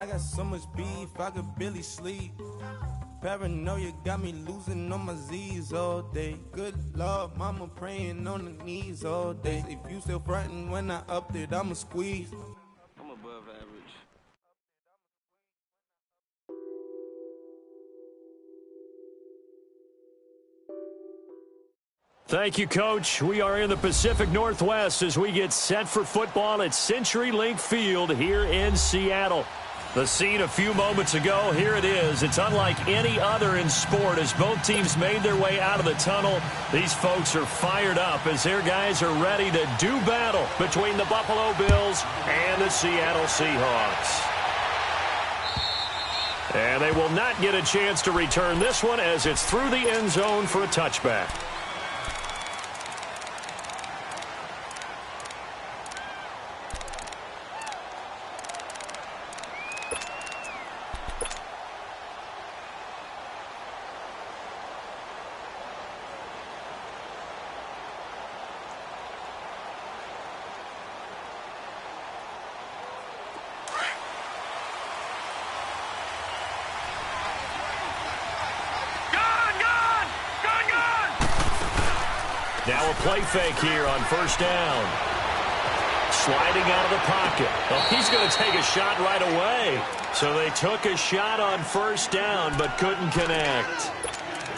I got so much beef, I could barely sleep. Paranoia got me losing on my Z's all day. Good Lord, mama praying on the knees all day. If you still frontin' when I upped it, I'ma squeeze. I'm above average. Thank you, Coach. We are in the Pacific Northwest as we get set for football at CenturyLink Field here in Seattle. The scene a few moments ago, here it is. It's unlike any other in sport as both teams made their way out of the tunnel. These folks are fired up as their guys are ready to do battle between the Buffalo Bills and the Seattle Seahawks. And they will not get a chance to return this one as it's through the end zone for a touchback. Now a play fake here on first down. Sliding out of the pocket. Well, he's going to take a shot right away. So they took a shot on first down but couldn't connect.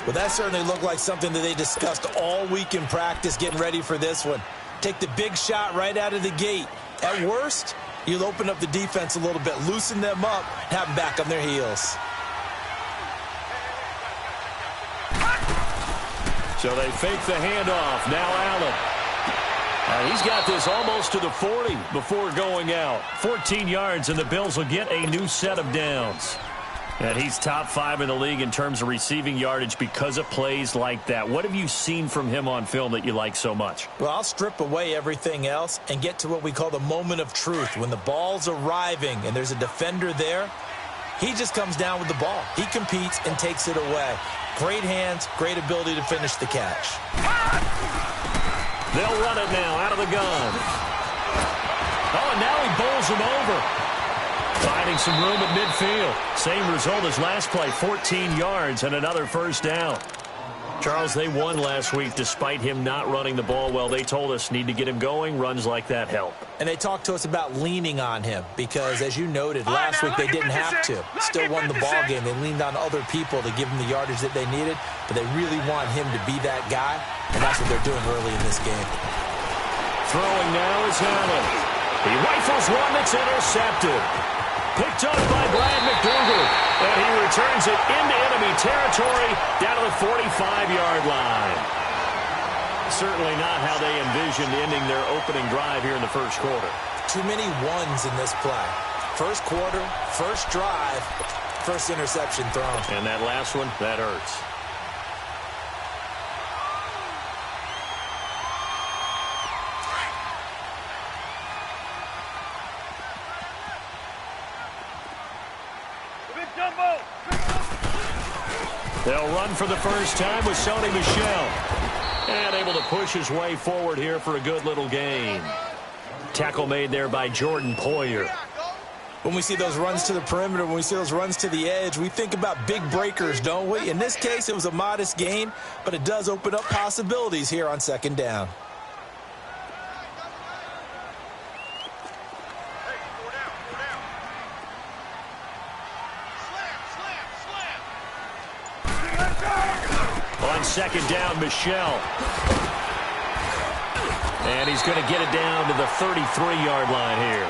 Well, that certainly looked like something that they discussed all week in practice getting ready for this one. Take the big shot right out of the gate. At worst, you'll open up the defense a little bit, loosen them up, have them back on their heels. So they fake the handoff. Now Allen. He's got this almost to the 40 before going out. 14 yards, and the Bills will get a new set of downs. And he's top 5 in the league in terms of receiving yardage because of plays like that. What have you seen from him on film that you like so much? Well, I'll strip away everything else and get to what we call the moment of truth. When the ball's arriving and there's a defender there, he just comes down with the ball. He competes and takes it away. Great hands, great ability to finish the catch. They'll run it now out of the gun. Oh, and now he bowls him over. Finding some room at midfield. Same result as last play, 14 yards and another first down. Charles, they won last week despite him not running the ball well. They told us need to get him going. Runs like that help. And they talked to us about leaning on him because, as you noted, last week they didn't have to. Still won the ball game. They leaned on other people to give them the yardage that they needed, but they really want him to be that guy, and that's what they're doing early in this game. Throwing now is Allen. He rifles one that's intercepted. Picked up by Brad McDougal. And he returns it into enemy territory down to the 45-yard line. Certainly not how they envisioned ending their opening drive here in the first quarter. Too many ones in this play. First quarter, first drive, first interception thrown. And that last one, that hurts. They'll run for the first time with Sony Michel. And able to push his way forward here for a good little gain. Tackle made there by Jordan Poyer. When we see those runs to the perimeter, when we see those runs to the edge, we think about big breakers, don't we? In this case, it was a modest gain, but it does open up possibilities here on second down. On second down, Michel. And he's going to get it down to the 33-yard line here.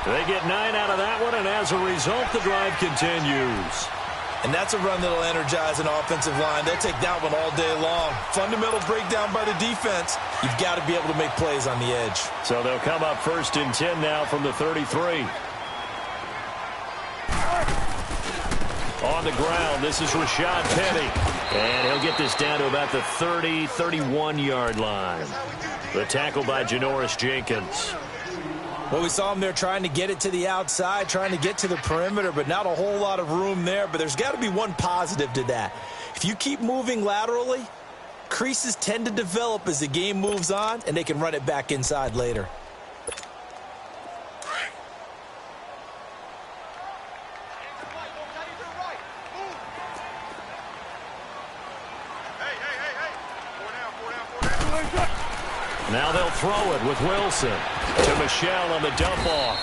They get 9 out of that one, and as a result, the drive continues. And that's a run that'll energize an offensive line. They'll take that one all day long. Fundamental breakdown by the defense. You've got to be able to make plays on the edge. So they'll come up first and 10 now from the 33. On the ground, this is Rashad Penny. And he'll get this down to about the 30, 31-yard line. The tackle by Janoris Jenkins. Well, we saw him there trying to get it to the outside, trying to get to the perimeter, but not a whole lot of room there. But there's got to be one positive to that. If you keep moving laterally, creases tend to develop as the game moves on, and they can run it back inside later. Now they'll throw it with Wilson to Michel on the dump-off.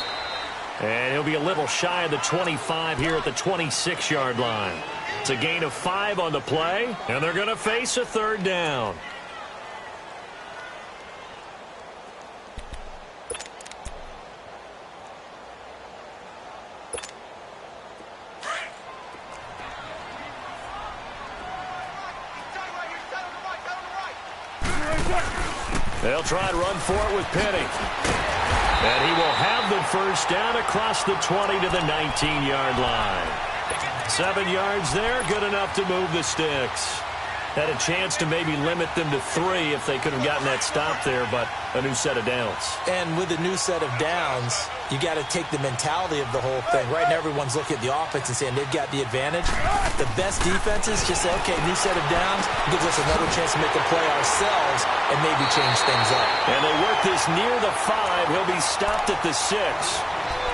And he'll be a little shy of the 25 here at the 26-yard line. It's a gain of 5 on the play, and they're going to face a third down. They'll try and run for it with Penny. And he will have the first down across the 20 to the 19-yard line. 7 yards there, good enough to move the sticks. Had a chance to maybe limit them to 3 if they could have gotten that stop there, but a new set of downs. And with a new set of downs, you got to take the mentality of the whole thing. Right now, everyone's looking at the offense and saying they've got the advantage. The best defenses just say, okay, new set of downs gives us another chance to make a play ourselves and maybe change things up. And they work this near the 5. He'll be stopped at the 6.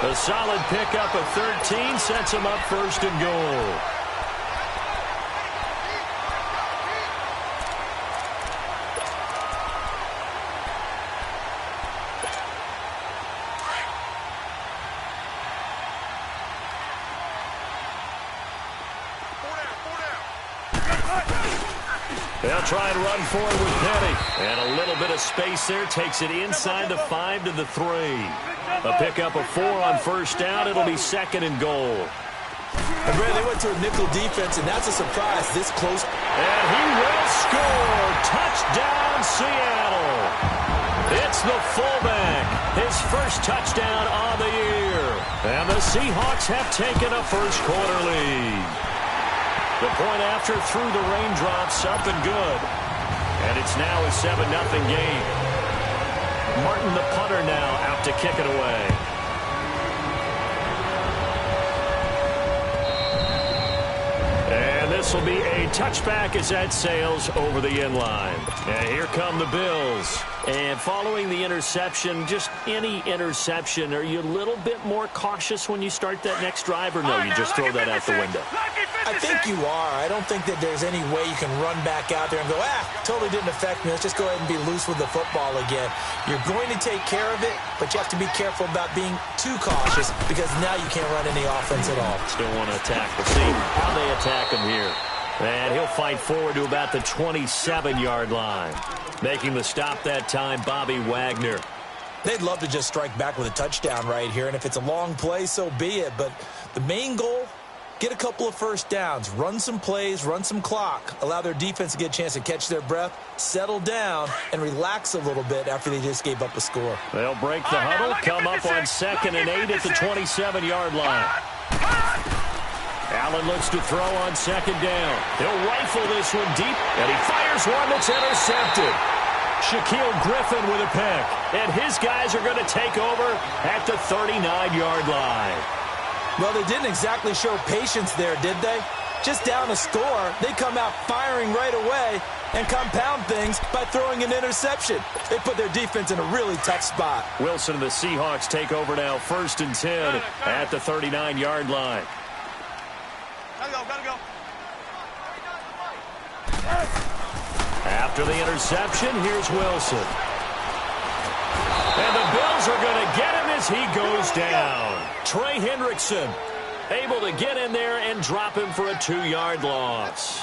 A solid pickup of 13 sets him up first and goal. They'll try and run for it with Penny. And a little bit of space there. Takes it inside the 5 to the 3. A pickup of 4 on first down. It'll be second and goal. And Brad, they went to a nickel defense, and that's a surprise this close. And he will score. Touchdown, Seattle. It's the fullback. His first touchdown on the year. And the Seahawks have taken a first quarter lead. The point after through the raindrops, up and good. And it's now a 7-0 game. Martin, the punter, now out to kick it away. And this will be a touchback as that sails over the end line. And here come the Bills. And following the interception, just any interception, are you a little bit more cautious when you start that next drive, or no, you just throw that out the window? I think you are. I don't think that there's any way you can run back out there and go, totally didn't affect me. Let's just go ahead and be loose with the football again. You're going to take care of it, but you have to be careful about being too cautious because now you can't run any offense at all. Still want to attack. We'll see how they attack him here. And he'll fight forward to about the 27-yard line. Making the stop that time, Bobby Wagner. They'd love to just strike back with a touchdown right here, and if it's a long play, so be it. But the main goal, get a couple of first downs, run some plays, run some clock, allow their defense to get a chance to catch their breath, settle down, and relax a little bit after they just gave up a score. They'll break the huddle, come up on 2nd and 8 at the 27-yard line. Allen looks to throw on 2nd down. He'll rifle this one deep, and he fires one that's intercepted. Shaquille Griffin with a pick, and his guys are going to take over at the 39-yard line. Well, they didn't exactly show patience there, did they? Just down a score, they come out firing right away and compound things by throwing an interception. They put their defense in a really tough spot. Wilson and the Seahawks take over now, 1st and 10 at the 39-yard line. Gotta go. After the interception, here's Wilson. And the Bills are going to get him as he goes down. Trey Hendrickson able to get in there and drop him for a 2-yard loss.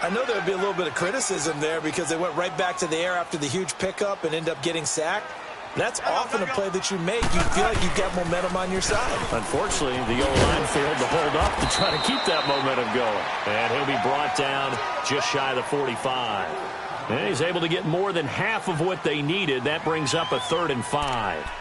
I know there'd be a little bit of criticism there because they went right back to the air after the huge pickup and end up getting sacked. That's often a play that you make. You feel like you've got momentum on your side. Unfortunately, the O-line failed to hold up to try to keep that momentum going. And he'll be brought down just shy of the 45. And he's able to get more than half of what they needed. That brings up a 3rd and 5.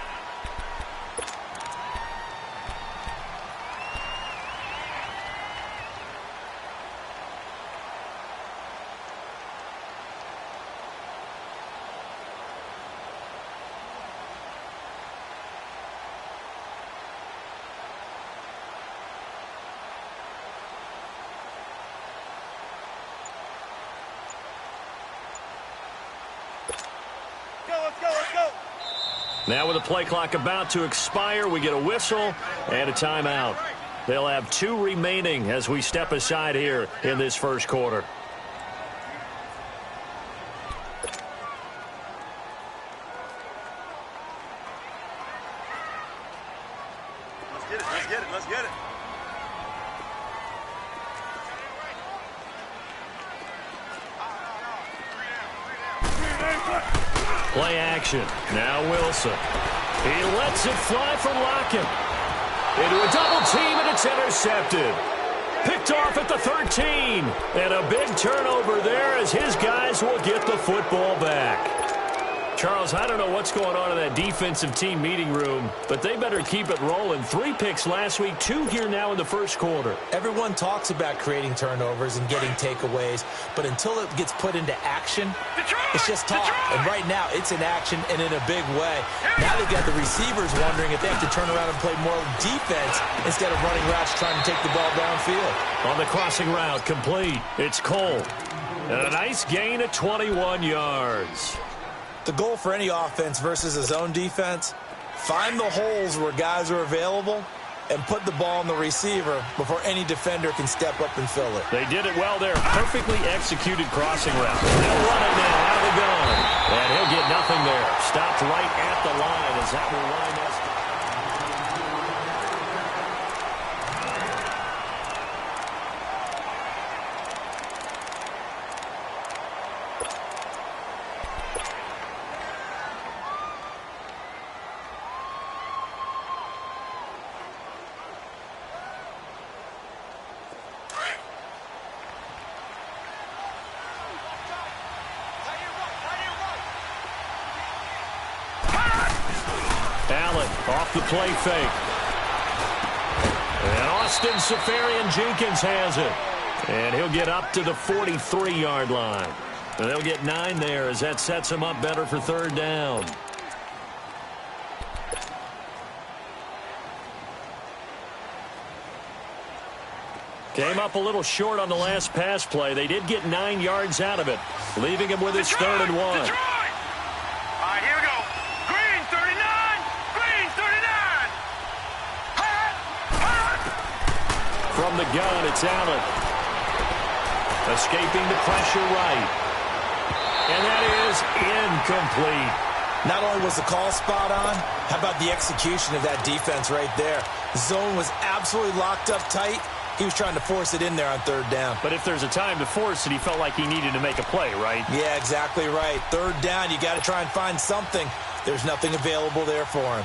Now with the play clock about to expire, we get a whistle and a timeout. They'll have 2 remaining as we step aside here in this first quarter. Get it. Play action. Now Wilson. He lets it fly for Lockett. Into a double team, and it's intercepted. Picked off at the 13. And a big turnover there as his guys will get the football back. Charles, I don't know what's going on in that defensive team meeting room, but they better keep it rolling. 3 picks last week, 2 here now in the first quarter. Everyone talks about creating turnovers and getting takeaways, but until it gets put into action, it's just talk. And right now, it's in action and in a big way. Now they've got the receivers wondering if they have to turn around and play more defense instead of running routes trying to take the ball downfield. On the crossing route, complete. It's Cole. And a nice gain of 21 yards. The goal for any offense versus a zone defense, find the holes where guys are available and put the ball on the receiver before any defender can step up and fill it. They did it well there. Perfectly executed crossing route. They'll run it now out of the gun. And he'll get nothing there. Stopped right at the line as that will line us. Allen off the play fake. And Austin Seferian-Jenkins has it. And he'll get up to the 43-yard line. And they'll get 9 there as that sets him up better for third down. Came up a little short on the last pass play. They did get 9 yards out of it, leaving him with his third and 1. All right, here we go. Green, 39. Green, 39. From the gun, it's Allen. Escaping the pressure right. And that is incomplete. Not only was the call spot on, how about the execution of that defense right there? The zone was absolutely locked up tight. He was trying to force it in there on third down. But if there's a time to force it, he felt like he needed to make a play, right? Yeah, exactly right. Third down, you got to try and find something. There's nothing available there for him.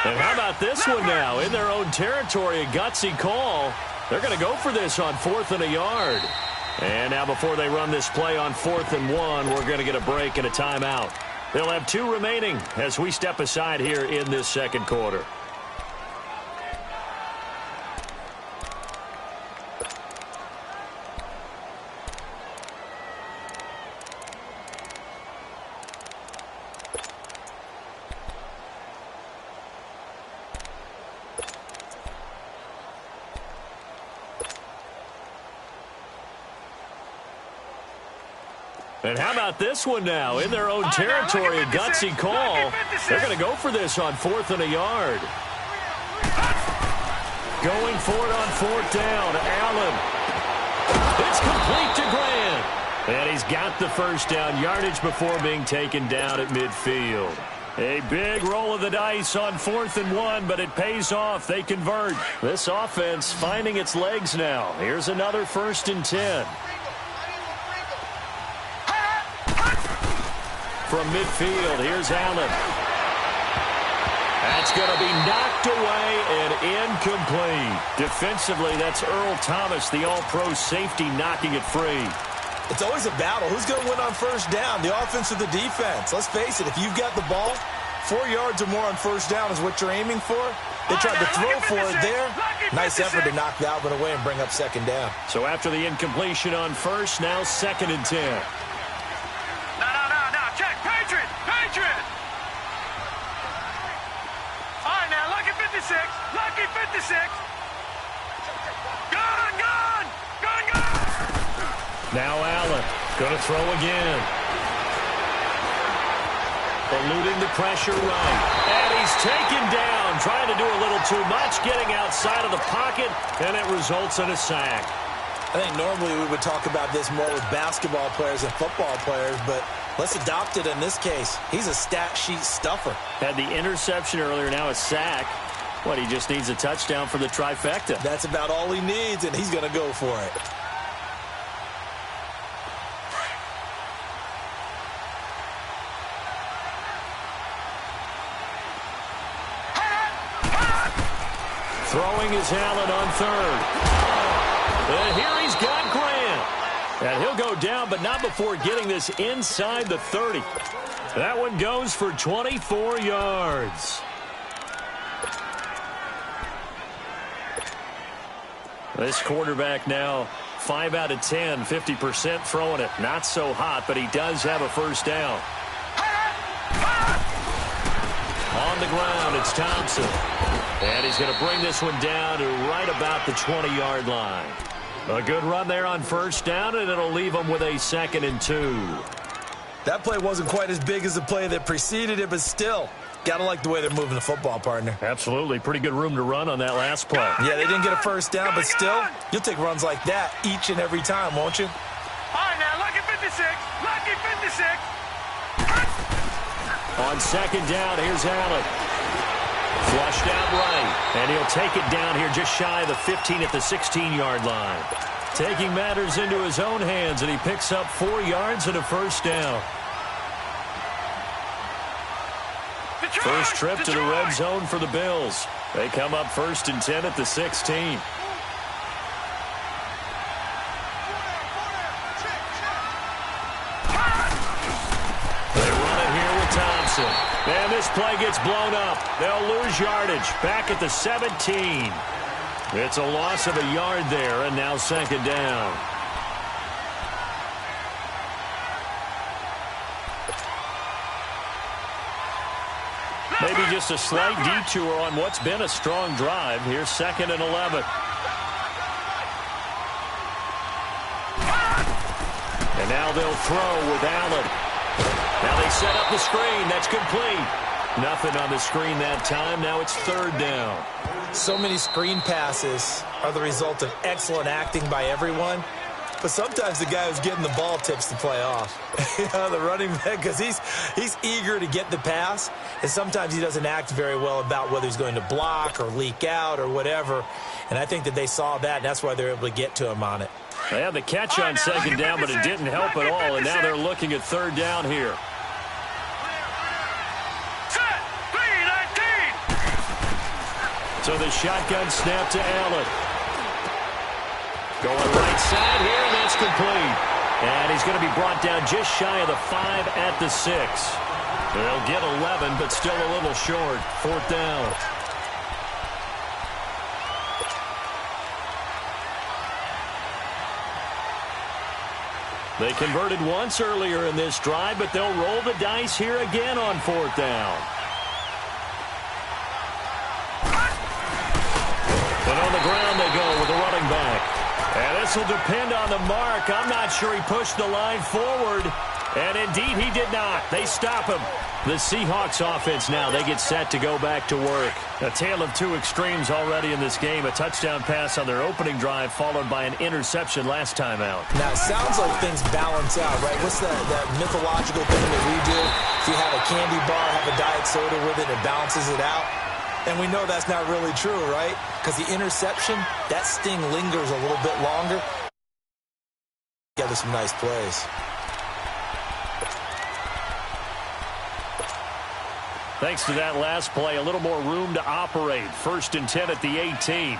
And how about this one now? In their own territory, a gutsy call. They're going to go for this on 4th and a yard. And now before they run this play on 4th and 1, we're going to get a break and a timeout. They'll have 2 remaining as we step aside here in this second quarter. And how about this one now? In their own territory, a gutsy call. They're going to go for this on 4th and a yard. Going for it on 4th down. Allen. It's complete to Grant. And he's got the first down yardage before being taken down at midfield. A big roll of the dice on 4th and 1, but it pays off. They convert. This offense finding its legs now. Here's another 1st and 10. From midfield, here's Allen. That's going to be knocked away and incomplete. Defensively, that's Earl Thomas, the all-pro safety, knocking it free. It's always a battle. Who's going to win on first down, the offense or the defense? Let's face it, if you've got the ball, 4 yards or more on first down is what you're aiming for. They tried to throw for it there. Nice effort to knock that one away and bring up second down. So after the incompletion on first, now 2nd and 10. Lucky 56. Gun. Now Allen going to throw again. Eluding the pressure right. And he's taken down trying to do a little too much, getting outside of the pocket, and it results in a sack. I think normally we would talk about this more with basketball players and football players, but let's adopt it in this case. He's a stat sheet stuffer. Had the interception earlier, now a sack. What, he just needs a touchdown for the trifecta. That's about all he needs, and he's going to go for it. Throwing is Allen on third. And here he's got Grant. And he'll go down, but not before getting this inside the 30. That one goes for 24 yards. This quarterback now 5 out of 10, 50% throwing it. Not so hot, but he does have a first down. On the ground, it's Thompson. And he's going to bring this one down to right about the 20-yard line. A good run there on first down, and it'll leave them with a 2nd and 2. That play wasn't quite as big as the play that preceded it, but still, got to like the way they're moving the football, partner. Absolutely. Pretty good room to run on that last play. Yeah, they didn't get a first down, but still, you'll take runs like that each and every time, won't you? All right, now, lucky 56. Lucky 56. On 2nd down, here's Allen. Flushed out right, and he'll take it down here just shy of the 15 at the 16-yard line. Taking matters into his own hands, and he picks up 4 yards and a first down. First trip to the red zone for the Bills. They come up 1st and 10 at the 16. They run it here with Thompson. And this play gets blown up. They'll lose yardage back at the 17. It's a loss of a yard there, and now 2nd down. Maybe just a slight detour on what's been a strong drive. Here's 2nd and 11. And now they'll throw with Allen. Now they set up the screen. That's complete. Nothing on the screen that time. Now it's 3rd down. So many screen passes are the result of excellent acting by everyone. But sometimes the guy who's getting the ball tips the play off. The running back, because he's eager to get the pass, and sometimes he doesn't act very well about whether he's going to block or leak out or whatever. And I think that they saw that, and that's why they're able to get to him on it. They had the catch on 2nd down, but it didn't help at all, and now they're looking at 3rd down here. So the shotgun snap to Allen. Going right side here, and that's complete. And he's going to be brought down just shy of the 5 at the 6. They'll get 11, but still a little short. 4th down. They converted once earlier in this drive, but they'll roll the dice here again on 4th down. And on the ground they go with the running back. And this will depend on the mark. I'm not sure he pushed the line forward. And indeed he did not. They stop him. The Seahawks offense now, they get set to go back to work. A tale of two extremes already in this game. A touchdown pass on their opening drive followed by an interception last time out. Now, it sounds like things balance out, right? What's that mythological thing that we do? If you have a candy bar, have a diet soda with it, it balances it out. And we know that's not really true, right? Because the interception, that sting lingers a little bit longer. Together some nice plays. Thanks to that last play, a little more room to operate. 1st and 10 at the 18.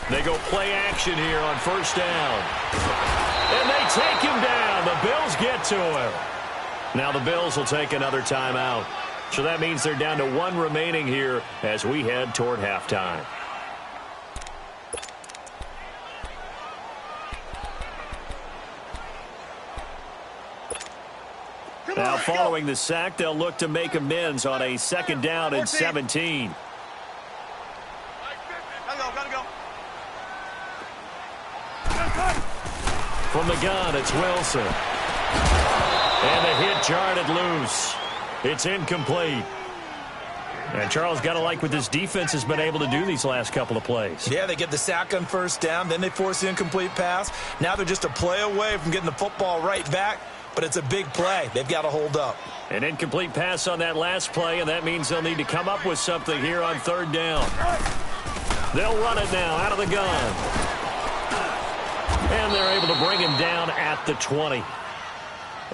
They go play action here on 1st down. And they take him down. The Bills get to him. Now the Bills will take another timeout. So that means they're down to 1 remaining here as we head toward halftime. Now following the sack, they'll look to make amends on a 2nd down and 17. From From the gun, it's Wilson. And the hit jarred it loose. It's incomplete. And Charles, got to like what this defense has been able to do these last couple of plays. Yeah, they get the sack on first down, then they force the incomplete pass. Now they're just a play away from getting the football right back, but it's a big play. They've got to hold up. An incomplete pass on that last play, and that means they'll need to come up with something here on third down. They'll run it now out of the gun. And they're able to bring him down at the 20.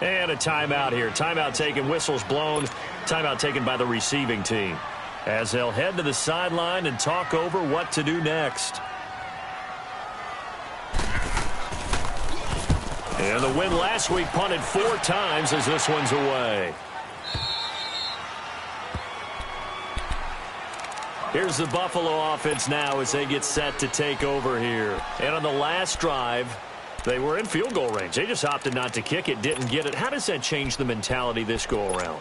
And a timeout here. Timeout taken, whistles blown. Timeout taken by the receiving team, as they'll head to the sideline and talk over what to do next. And the win last week punted 4 times as this one's away. Here's the Buffalo offense now as they get set to take over here. And on the last drive, they were in field goal range. They just opted not to kick it, didn't get it. How does that change the mentality this go-around?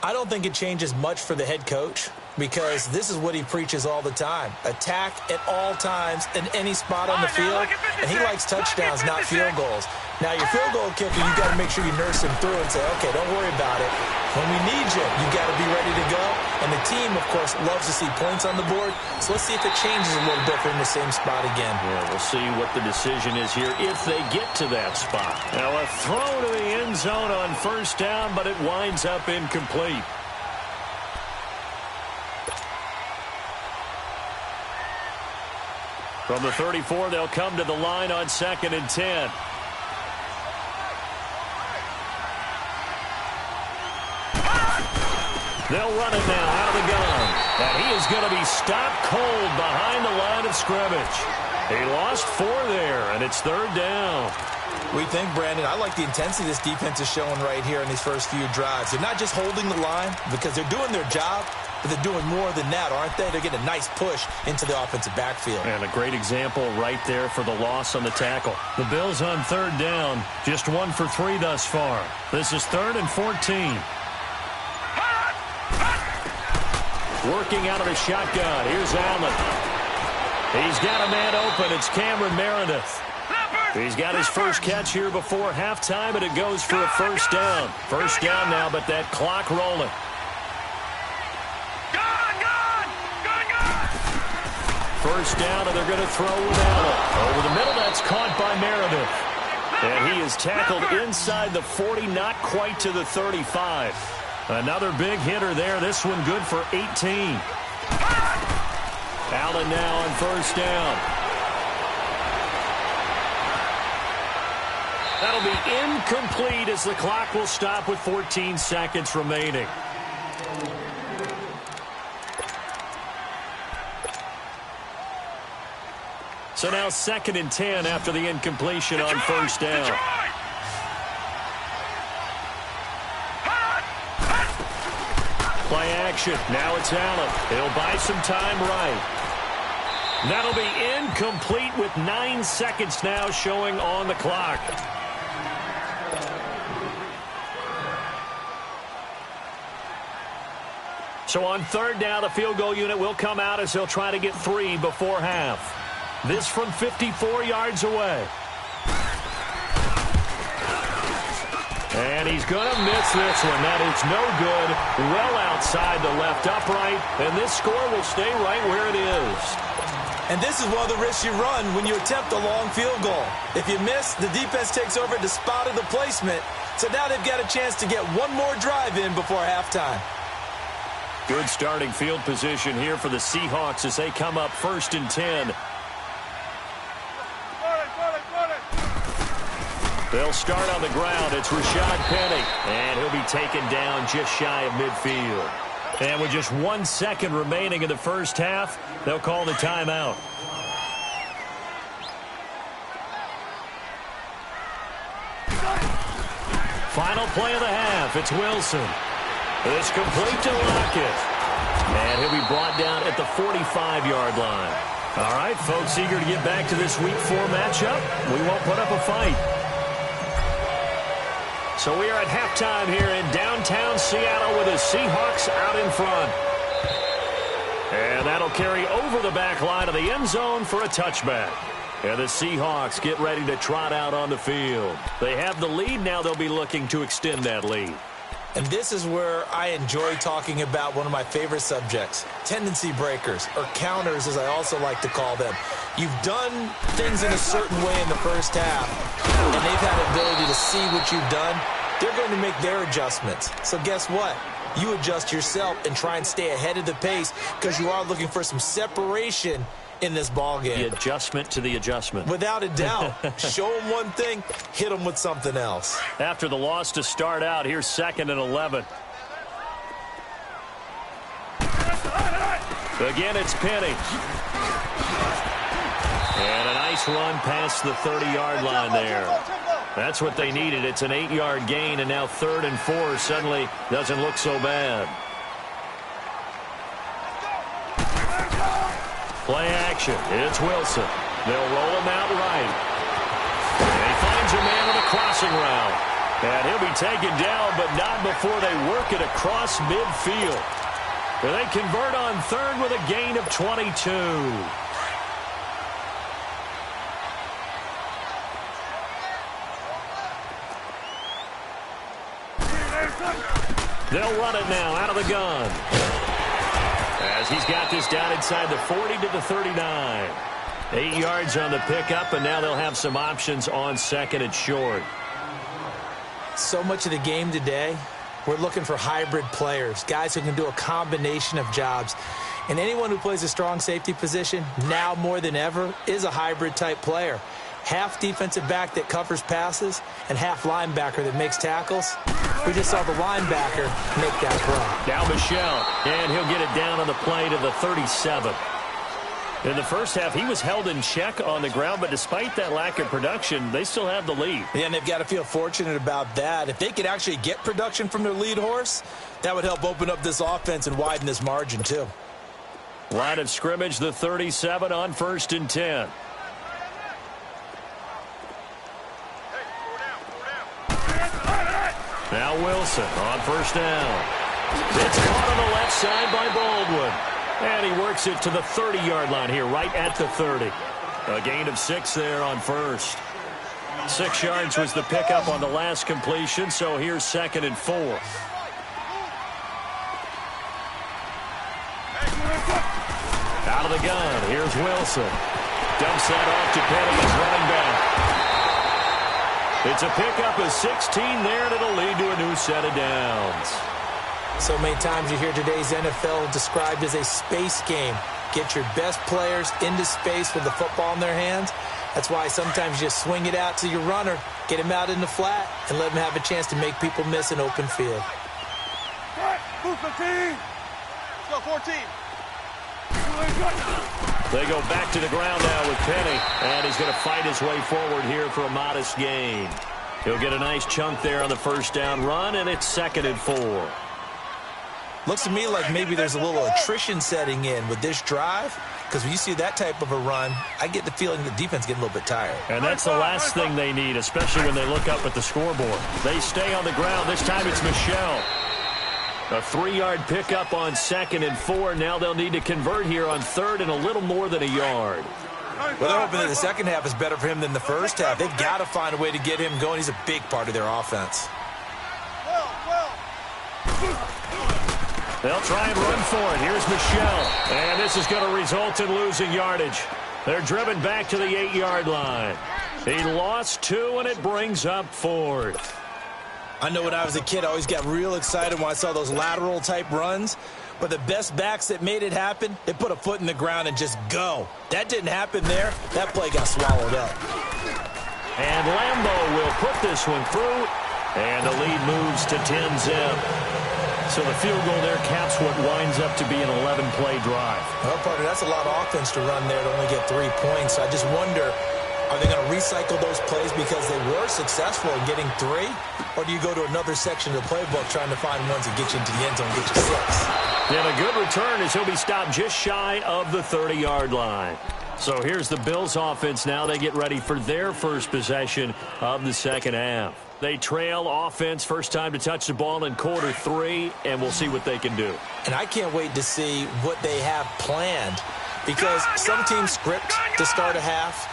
I don't think it changes much for the head coach, because this is what he preaches all the time. Attack at all times in any spot on the field, and he likes touchdowns, not field goals. Now, your field goal kicker, you've got to make sure you nurse him through and say, okay, don't worry about it. When we need you, you've got to be ready to go. And the team, of course, loves to see points on the board. So let's see if it changes a little bit from the same spot again. Yeah, we'll see what the decision is here if they get to that spot. Now, a throw to the end zone on first down, but it winds up incomplete. From the 34, they'll come to the line on 2nd and 10. They'll run it now out of the gun. And he is going to be stopped cold behind the line of scrimmage. He lost 4 there, and it's 3rd down. We think, Brandon, I like the intensity this defense is showing right here in these first few drives. They're not just holding the line because they're doing their job, but they're doing more than that, aren't they? They're getting a nice push into the offensive backfield. And a great example right there for the loss on the tackle. The Bills on 3rd down, just 1 for 3 thus far. This is 3rd and 14. Working out of the shotgun. Here's Allen. He's got a man open. It's Cameron Meredith. He's got his first catch here before halftime, and it goes for a first down. First down now, but that clock rolling. First down, and they're going to throw with Allen. Over the middle, that's caught by Meredith. And he is tackled inside the 40, not quite to the 35. Another big hitter there. This one good for 18. Allen now on first down. That'll be incomplete as the clock will stop with 14 seconds remaining. So now 2nd and 10 after the incompletion on first down. Play action. Now it's Allen. He'll buy some time right. That'll be incomplete with 9 seconds now showing on the clock. So on 3rd down, the field goal unit will come out as they'll try to get 3 before half. This from 54 yards away. And he's going to miss this one. That is no good. Well outside the left upright. And this score will stay right where it is. And this is one of the risks you run when you attempt a long field goal. If you miss, the defense takes over the spot of the placement. So now they've got a chance to get one more drive in before halftime. Good starting field position here for the Seahawks as they come up 1st and 10. They'll start on the ground. It's Rashad Penny. And he'll be taken down just shy of midfield. And with just 1 second remaining in the first half, they'll call the timeout. Final play of the half. It's Wilson. It's complete to Lockett. And he'll be brought down at the 45-yard line. All right, folks, eager to get back to this Week 4 matchup. We won't put up a fight. So we are at halftime here in downtown Seattle with the Seahawks out in front. And that'll carry over the back line of the end zone for a touchback. And the Seahawks get ready to trot out on the field. They have the lead. Now they'll be looking to extend that lead. And this is where I enjoy talking about one of my favorite subjects, tendency breakers, or counters as I also like to call them. You've done things in a certain way in the first half, and they've had the ability to see what you've done. They're going to make their adjustments. So guess what? You adjust yourself and try and stay ahead of the pace because you are looking for some separation in this ball game. The adjustment to the adjustment. Without a doubt. Show them one thing, hit them with something else. After the loss to start out, here's 2nd and 11. Again, it's Penny. And a nice run past the 30-yard line there. That's what they needed. It's an 8-yard gain, and now 3rd and 4 suddenly doesn't look so bad. Play action. It's Wilson. They'll roll him out right. And he finds a man on a crossing route. And he'll be taken down, but not before they work it across midfield. And they convert on 3rd with a gain of 22. They'll run it now out of the gun. As he's got this down inside the 40 to the 39. 8 yards on the pickup, and now they'll have some options on 2nd and short. So much of the game today, we're looking for hybrid players, guys who can do a combination of jobs. And anyone who plays a strong safety position, now more than ever, is a hybrid type player. Half defensive back that covers passes and half linebacker that makes tackles. We just saw the linebacker make that throw. Now Michel, and he'll get it down on the play to the 37. In the first half, he was held in check on the ground, but despite that lack of production, they still have the lead. Yeah, and they've got to feel fortunate about that. If they could actually get production from their lead horse, that would help open up this offense and widen this margin too. Line of scrimmage, the 37 on 1st and 10. Now Wilson on 1st down. It's caught on the left side by Baldwin. And he works it to the 30-yard line here, right at the 30. A gain of 6 there on 1st. 6 yards was the pickup on the last completion, so here's 2nd and 4. Out of the gun, here's Wilson. Dumps that off to Penny, his running back. It's a pickup of 16 there, and it'll lead to a new set of downs. So many times you hear today's NFL described as a space game. Get your best players into space with the football in their hands. That's why sometimes you just swing it out to your runner, get him out in the flat, and let him have a chance to make people miss an open field. Move 15. Let's go 14. They go back to the ground now with Penny, and he's going to fight his way forward here for a modest gain. He'll get a nice chunk there on the 1st down run, and it's 2nd and 4. Looks to me like maybe there's a little attrition setting in with this drive, because when you see that type of a run, I get the feeling the defense getting a little bit tired. And that's the last thing they need, especially when they look up at the scoreboard. They stay on the ground. This time it's Michel. A 3-yard pickup on 2nd and 4. Now they'll need to convert here on 3rd and a little more than a yard. Well, they're hoping that the second half is better for him than the first half. They've got to find a way to get him going. He's a big part of their offense. They'll try and run for it. Here's Michel. And this is going to result in losing yardage. They're driven back to the 8-yard line. He lost 2, and it brings up 4th. I know when I was a kid, I always got real excited when I saw those lateral-type runs. But the best backs that made it happen, they put a foot in the ground and just go. That didn't happen there. That play got swallowed up. And Lambo will put this one through. And the lead moves to 10-zip. So the field goal there caps what winds up to be an 11-play drive. Well, partner, that's a lot of offense to run there to only get 3 points. I just wonder, are they going to recycle those plays because they were successful in getting 3? Or do you go to another section of the playbook trying to find ones that get you into the end zone and get you 6? And a good return as he'll be stopped just shy of the 30-yard line. So here's the Bills offense now. They get ready for their first possession of the second half. They trail offense, first time to touch the ball in quarter 3, and we'll see what they can do. And I can't wait to see what they have planned, because some teams script to start a half,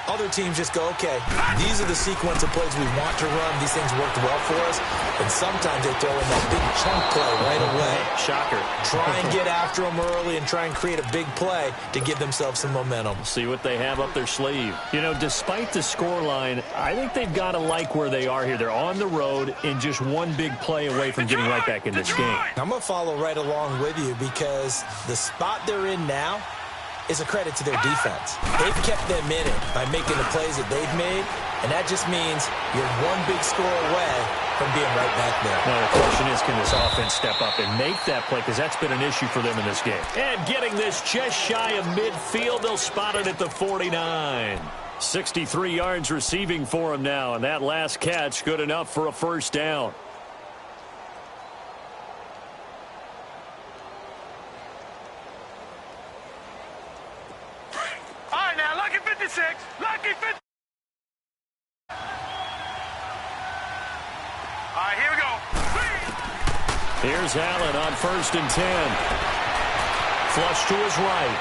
Other teams just go, okay, these are the sequence of plays we want to run. These things worked well for us. And sometimes they throw in that big chunk play right away. Shocker. Try and get after them early and try and create a big play to give themselves some momentum. See what they have up their sleeve. You know, despite the scoreline, I think they've got to like where they are here. They're on the road and just one big play away from getting right back in this game. I'm going to follow right along with you because the spot they're in now is a credit to their defense. They've kept them in it by making the plays that they've made, and that just means you're one big score away from being right back there. Now, the question is, can this offense step up and make that play? Because that's been an issue for them in this game. And getting this just shy of midfield, they'll spot it at the 49. 63 yards receiving for him now, and that last catch good enough for a first down. Lucky 56. Lucky 50. All right, here we go. Here's Allen on 1st and 10. Flush to his right.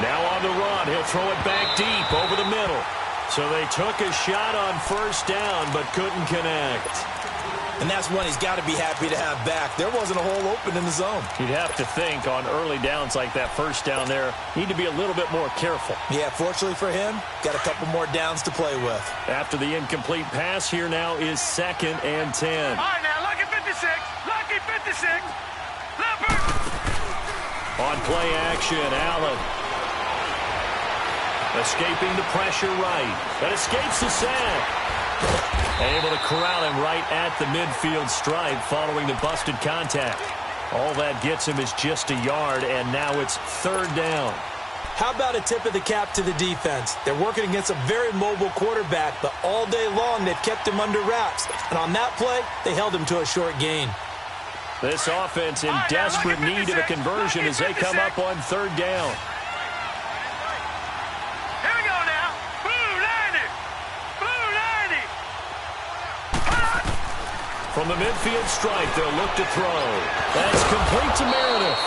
Now on the run. He'll throw it back deep over the middle. So they took a shot on first down but couldn't connect. And that's one he's got to be happy to have back. There wasn't a hole open in the zone. You'd have to think on early downs like that first down there, need to be a little bit more careful. Yeah, fortunately for him, got a couple more downs to play with. After the incomplete pass, here now is 2nd and 10. All right, now, lucky 56. Lucky 56. Leopard. On play action, Allen. Escaping the pressure right. That escapes the sack. Able to corral him right at the midfield stripe following the busted contact. All that gets him is just a yard, and now it's 3rd down. How about a tip of the cap to the defense? They're working against a very mobile quarterback, but all day long they've kept him under wraps. And on that play, they held him to a short gain. This offense in desperate need of a conversion as they come up on 3rd down. Here we go now. Blue 90. Blue 90. From the midfield stripe, they'll look to throw. That's complete to Meredith.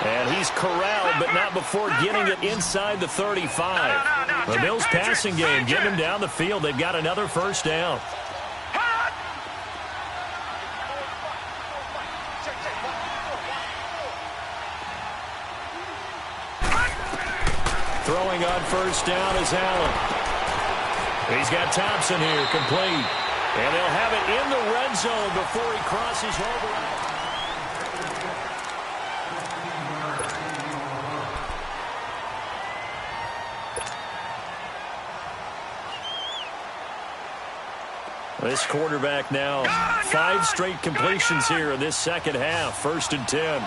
And he's corralled, but not before getting it inside the 35. The Bills passing game, getting him down the field. They've got another first down. Throwing on first down is Allen. He's got Thompson here, complete. And they'll have it in the red zone before he crosses over. This quarterback now, 5 straight completions here in this second half. 1st and 10.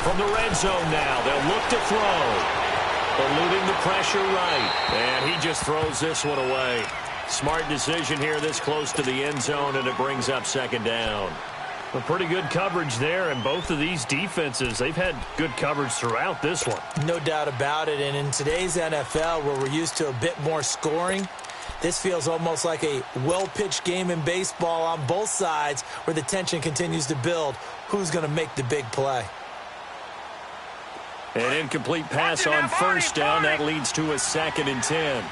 From the red zone now, they'll look to throw. Eluding the pressure right. And he just throws this one away. Smart decision here this close to the end zone, and it brings up 2nd down. A pretty good coverage there, and both of these defenses, they've had good coverage throughout this one. No doubt about it, and in today's NFL, where we're used to a bit more scoring, this feels almost like a well-pitched game in baseball on both sides where the tension continues to build. Who's going to make the big play? An incomplete pass on first down. That leads to a 2nd and 10.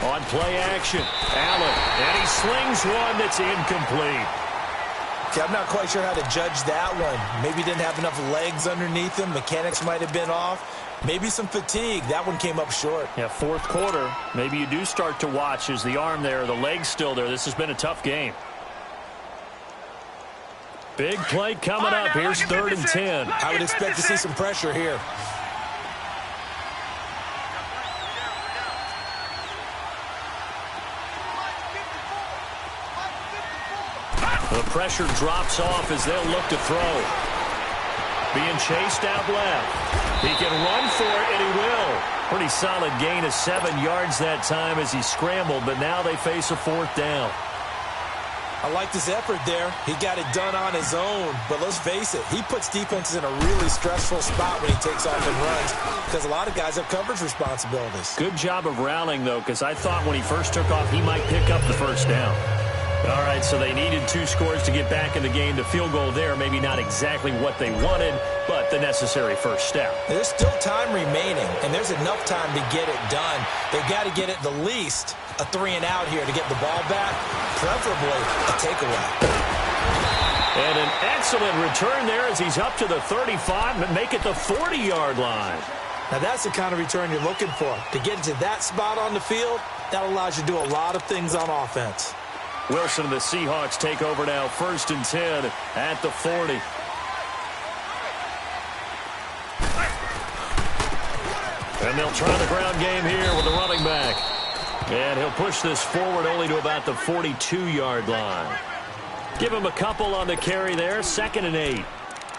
On play action, Allen, and he slings one that's incomplete. Okay, I'm not quite sure how to judge that one. Maybe didn't have enough legs underneath him. Mechanics might have been off. Maybe some fatigue. That one came up short. Yeah, 4th quarter. Maybe you do start to watch as the arm there, the leg's still there. This has been a tough game. Big play coming up. Here's 3rd and 10. I would expect to see some pressure here. The pressure drops off as they'll look to throw. Being chased out left. He can run for it, and he will. Pretty solid gain of 7 yards that time as he scrambled, but now they face a 4th down. I liked his effort there. He got it done on his own. But let's face it, he puts defenses in a really stressful spot when he takes off and runs because a lot of guys have coverage responsibilities. Good job of rallying, though, because I thought when he first took off, he might pick up the first down. All right, so they needed 2 scores to get back in the game. The field goal there, maybe not exactly what they wanted, but the necessary first step. There's still time remaining, and there's enough time to get it done. They've got to get at the least a 3-and-out here to get the ball back, preferably a takeaway. And an excellent return there as he's up to the 35 and make it the 40-yard line. Now, that's the kind of return you're looking for. To get into that spot on the field, that allows you to do a lot of things on offense. Wilson and the Seahawks take over now, 1st and 10 at the 40. And they'll try the ground game here with the running back. And he'll push this forward only to about the 42-yard line. Give him a couple on the carry there, 2nd and 8.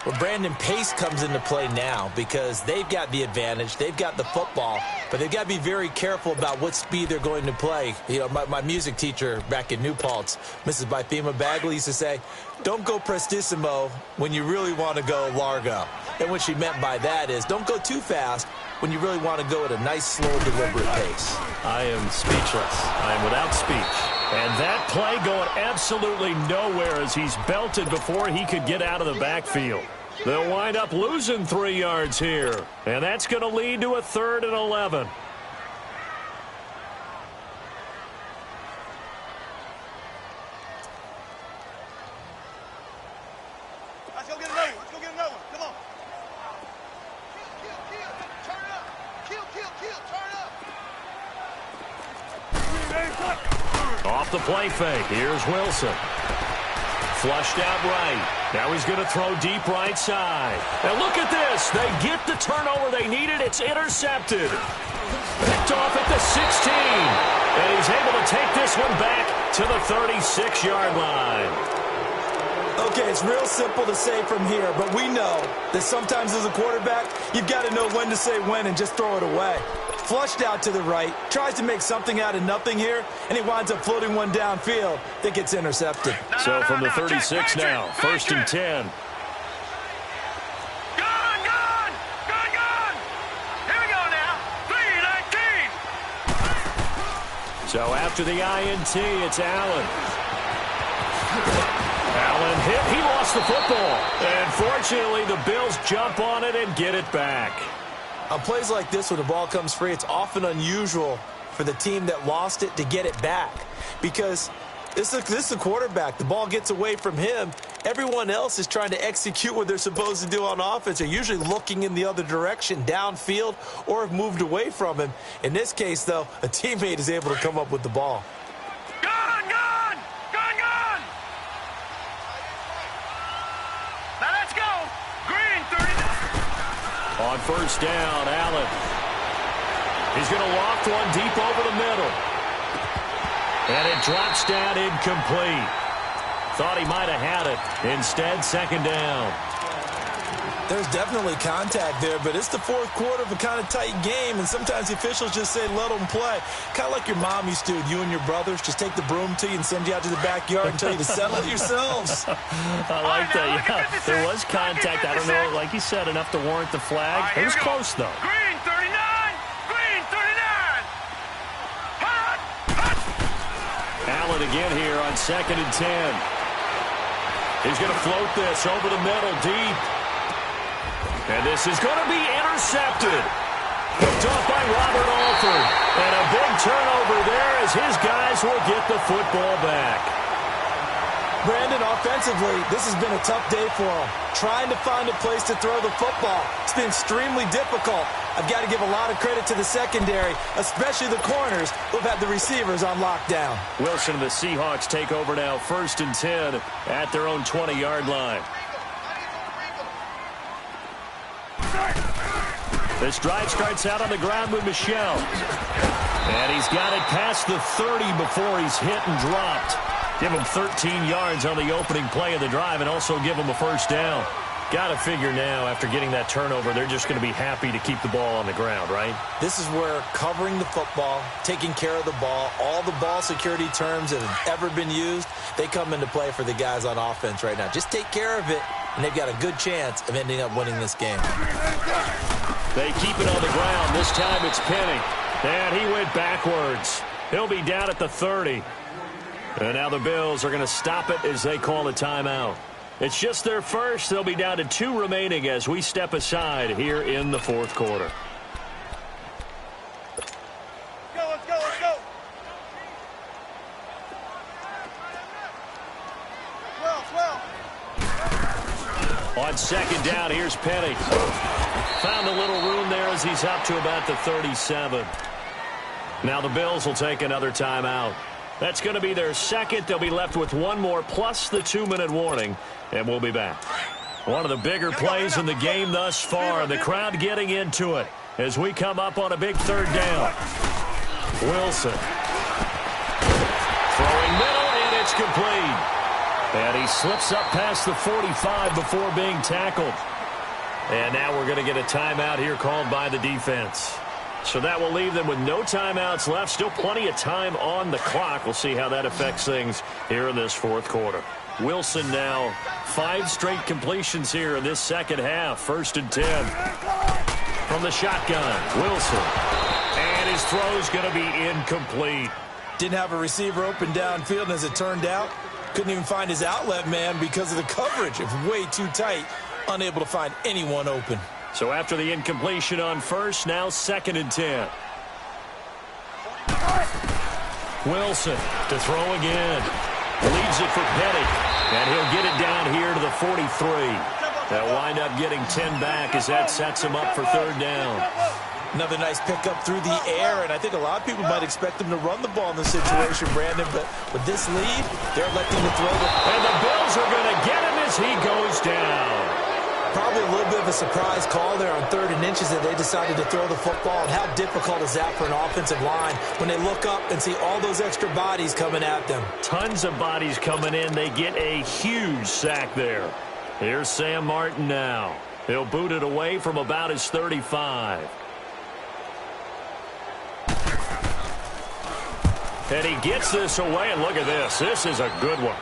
Well, Brandon, pace comes into play now because they've got the advantage. They've got the football, but they've got to be very careful about what speed they're going to play. You know, my music teacher back in New Paltz, Mrs. Bythema Bagley, used to say, don't go prestissimo when you really want to go largo. And what she meant by that is don't go too fast when you really want to go at a nice, slow, deliberate pace. I am speechless. I am without speech. And that play going absolutely nowhere as he's belted before he could get out of the backfield. They'll wind up losing 3 yards here. And that's going to lead to a 3rd and 11. Let's go get another one. Let's go get another one. Come on. Kill. Turn up. Kill. Turn up. Off the play fake. Here's Wilson. Flushed out right. Now he's going to throw deep right side. And look at this. They get the turnover they needed. It's intercepted. Picked off at the 16. And he's able to take this one back to the 36-yard line. Okay, it's real simple to say from here, but we know that sometimes as a quarterback, you've got to know when to say when and just throw it away. Flushed out to the right, tries to make something out of nothing here, and he winds up floating one downfield that gets intercepted. So from the 36 now, 1st and 10. Gone! Here we go now. 3-19. So after the INT, it's Allen. Allen hit. He lost the football. And fortunately, the Bills jump on it and get it back. On plays like this when the ball comes free, it's often unusual for the team that lost it to get it back because this is the quarterback. The ball gets away from him. Everyone else is trying to execute what they're supposed to do on offense. They're usually looking in the other direction, downfield, or have moved away from him. In this case, though, a teammate is able to come up with the ball. Gone! Now let's go. Green, 39. On 1st down, Allen. He's going to loft one deep over the middle. And it drops down incomplete. Thought he might have had it. Instead, 2nd down. There's definitely contact there, but it's the 4th quarter of a kind of tight game, and sometimes the officials just say, let them play. Kind of like your mom used to with you and your brothers. Just take the broom to you and send you out to the backyard and tell you to settle it yourselves. I like that. Yeah, there was contact. I don't know, like you said, enough to warrant the flag. It was close, though. Green, 39. Green, 39. Hot. Allen again here on 2nd and 10. He's going to float this over the middle deep. And this is going to be intercepted. Picked off by Robert Alford. And a big turnover there as his guys will get the football back. Brandon, offensively, this has been a tough day for him. Trying to find a place to throw the football. It's been extremely difficult. I've got to give a lot of credit to the secondary, especially the corners who've had the receivers on lockdown. Wilson and the Seahawks take over now, 1st and 10 at their own 20-yard line. This drive starts out on the ground with Michel. And he's got it past the 30 before he's hit and dropped. Give him 13 yards on the opening play of the drive and also give him a 1st down. Got to figure now, after getting that turnover, they're just going to be happy to keep the ball on the ground, right? This is where covering the football, taking care of the ball, all the ball security terms that have ever been used, they come into play for the guys on offense right now. Just take care of it, and they've got a good chance of ending up winning this game. They keep it on the ground. This time it's Penny. And he went backwards. He'll be down at the 30. And now the Bills are going to stop it as they call a timeout. It's just their first. They'll be down to 2 remaining as we step aside here in the fourth quarter. Let's go. On second down, here's Penny. Found a little room there as he's up to about the 37. Now the Bills will take another timeout. That's going to be their second. They'll be left with one more plus the 2-minute warning, and we'll be back. One of the bigger plays in the game thus far. The crowd getting into it as we come up on a big third down. Wilson. Throwing middle, and it's complete. And he slips up past the 45 before being tackled. And now we're going to get a timeout here called by the defense. So that will leave them with no timeouts left. Still plenty of time on the clock. We'll see how that affects things here in this fourth quarter. Wilson now 5 straight completions here in this second half. 1st and 10 from the shotgun. Wilson. And his throw's going to be incomplete. Didn't have a receiver open downfield, and as it turned out, couldn't even find his outlet man because of the coverage. It was way too tight. Unable to find anyone open. So after the incompletion on first, now 2nd and 10. Wilson to throw again. Leaves it for Petty. And he'll get it down here to the 43. They'll wind up getting 10 back as that sets him up for 3rd down. Another nice pickup through the air, and I think a lot of people might expect him to run the ball in this situation, Brandon, but with this lead, they're electing to throw the... And the Bills are going to get him as he goes down. Probably a little bit of a surprise call there on 3rd and inches that they decided to throw the football. And how difficult is that for an offensive line when they look up and see all those extra bodies coming at them? Tons of bodies coming in. They get a huge sack there. Here's Sam Martin now. He'll boot it away from about his 35. And he gets this away, and look at this. This is a good one.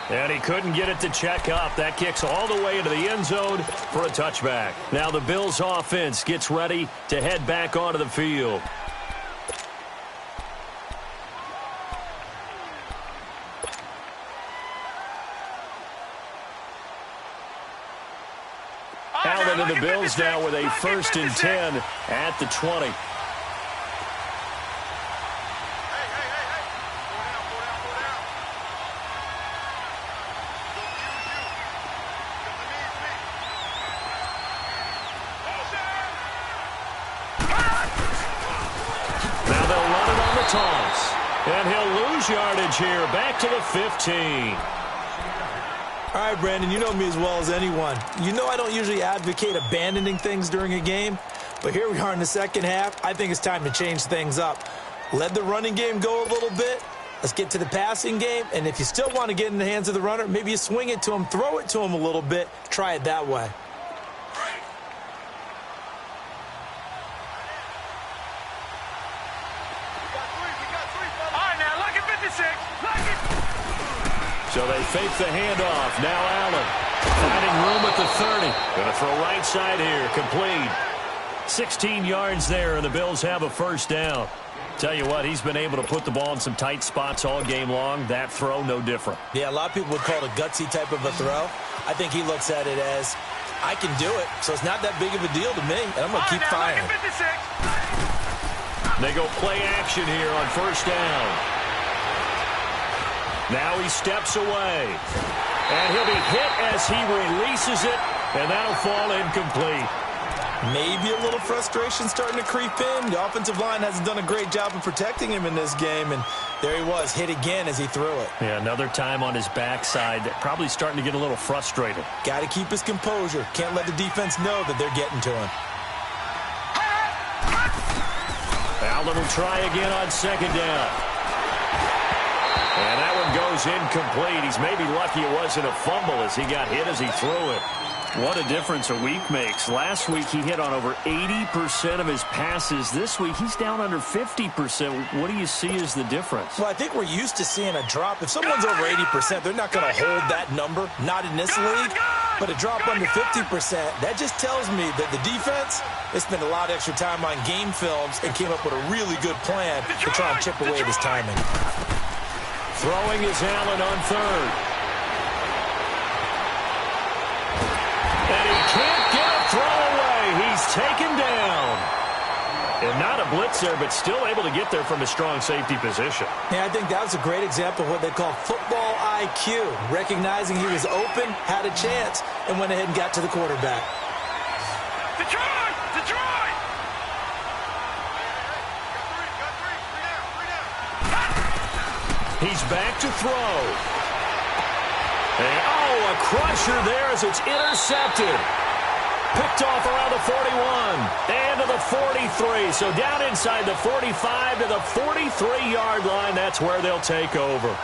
And he couldn't get it to check up. That kicks all the way into the end zone for a touchback. Now the Bills offense gets ready to head back onto the field. Allen and the Bills now with a 1st and 10 at the 20. Toss. And he'll lose yardage here. Back to the 15. All right, Brandon, you know me as well as anyone. You know I don't usually advocate abandoning things during a game, but here we are in the second half. I think it's time to change things up. Let the running game go a little bit. Let's get to the passing game, and if you still want to get in the hands of the runner, maybe you swing it to him, throw it to him a little bit, try it that way. So they fake the handoff. Now Allen finding room at the 30. Going to throw right side here. Complete. 16 yards there, and the Bills have a 1st down. Tell you what, he's been able to put the ball in some tight spots all game long. That throw, no different. Yeah, a lot of people would call it a gutsy type of a throw. I think he looks at it as, I can do it, so it's not that big of a deal to me, and I'm going to keep firing. They go play action here on 1st down. Now he steps away. And he'll be hit as he releases it, and that'll fall incomplete. Maybe a little frustration starting to creep in. The offensive line hasn't done a great job of protecting him in this game, and there he was, hit again as he threw it. Yeah, another time on his backside, probably starting to get a little frustrated. Got to keep his composure. Can't let the defense know that they're getting to him. Allen will try again on 2nd down. And that one goes incomplete. He's maybe lucky it wasn't a fumble as he got hit as he threw it. What a difference a week makes. Last week he hit on over 80% of his passes. This week he's down under 50%. What do you see as the difference? Well, I think we're used to seeing a drop. If someone's over 80%, they're not going to hold that number. Not in this league. But a drop under 50%, that just tells me that the defense, they spent a lot of extra time on game films and came up with a really good plan to try and chip away at his timing. Throwing is Allen on third. And he can't get a throw away. He's taken down. And not a blitzer, but still able to get there from a strong safety position. Yeah, I think that was a great example of what they call football IQ. Recognizing he was open, had a chance, and went ahead and got to the quarterback. Detroit! Detroit! He's back to throw. And, a crusher there as it's intercepted. Picked off around the 41 and to the 43. So down inside the 45 to the 43-yard line. That's where they'll take over.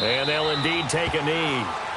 And they'll indeed take a knee.